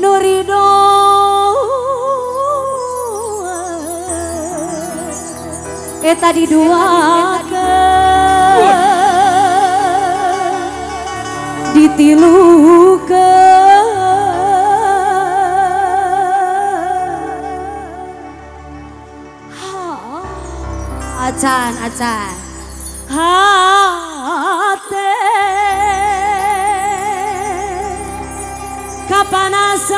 Nurido eta diduakeun ditilukeun acan hate kapanasan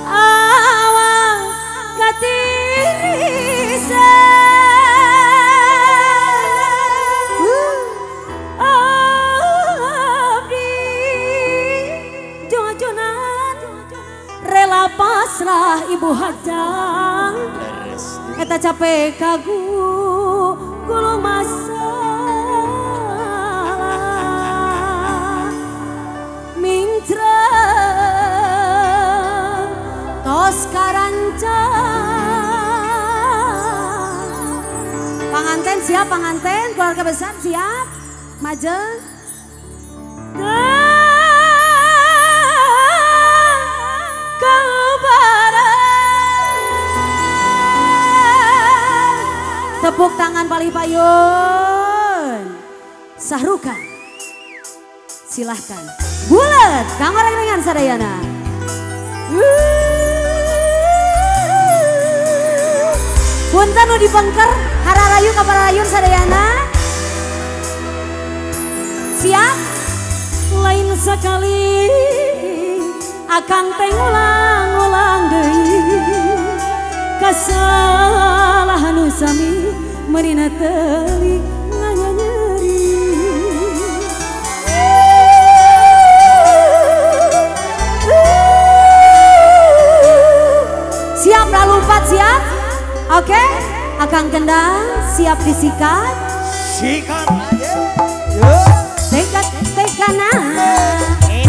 awang katirisan abdi jojonan rela pasrah ibu hajang eta capek kagu gulu masalah mingcreng tos karancang panganten siap panganten keluarga besar siap majeng tepuk tangan palipayun sahrukan silahkan bulet kamar dengan sadayana punten nu dipengker hararayu kaparayun sadayana siap lain sekali akang teh ulang-ulang deui kasalahan nu sami merina teuing nganyanyeri siap lalumpat siap oke akang kendang siap disikat sikat tekana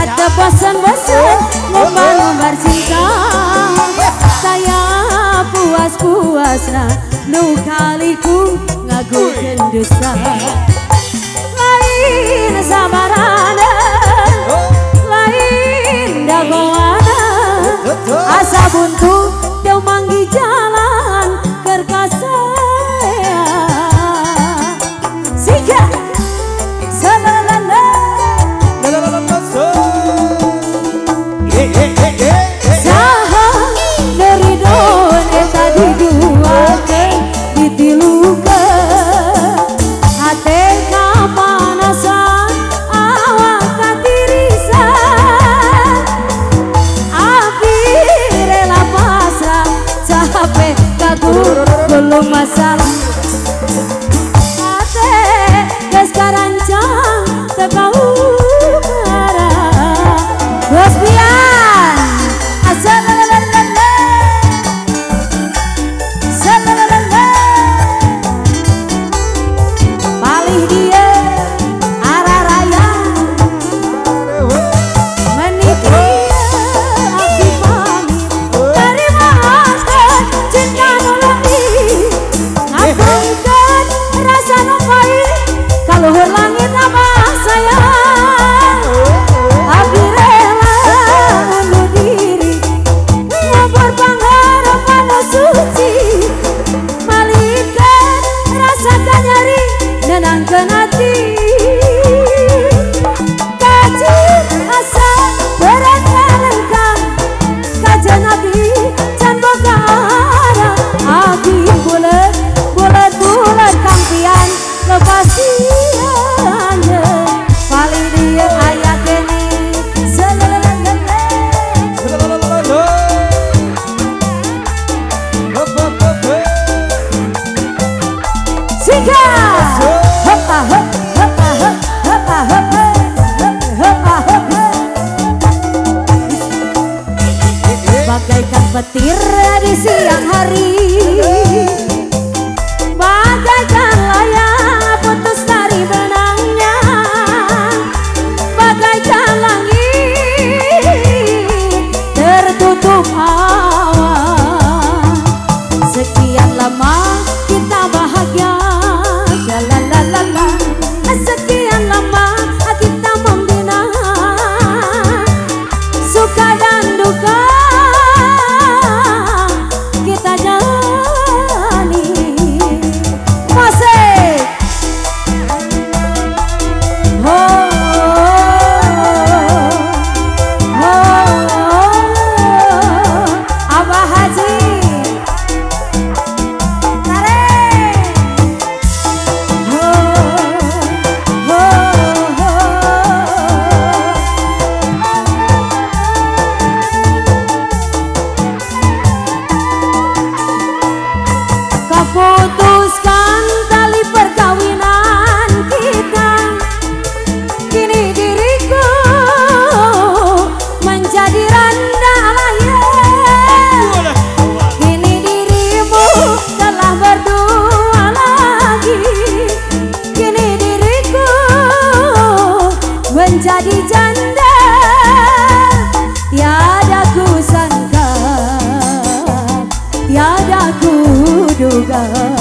ada bosan-bosan ngombar cinta saya puas-puasna nu kaliku ngagukeun dosa lain sabarana lain dagoana asa buntu teu manggi jalan keur ka saya siga salalala saha neridon eta diduakeun ditilukeun hate kapanasan awak katirisan abdi rela pasrah capek kagur belum masalah hate geus karancang teu kaukara geus pian asal palih dia arah raya menikah abdi pamit terima kasih cinta nulungi ngabungkeun rasa nu pahit kaluhur langit abah sayang abdi rela undur diri ngobor pangharapan nu suci malikeun rasa kanyari nenangkeun hati kacir asa berat ngalengkang kajen abdi can boga arah abdi bulet kang pian lepas sianya paling dia aya kene siga hopa hopa hopa hopa bagaikan petir di siang hari bagaikan layang putus dari benangnya bagaikan langit tertutup awan sekian lama kita bahagia la la la la la duka kita jalani. Masih Abah Haji putuskan tali perkawinan kita. Kini diriku menjadi rendah layar. Kini dirimu telah berdua lagi. Kini diriku menjadi janda. Tiada ku sangka, tiada ku duga.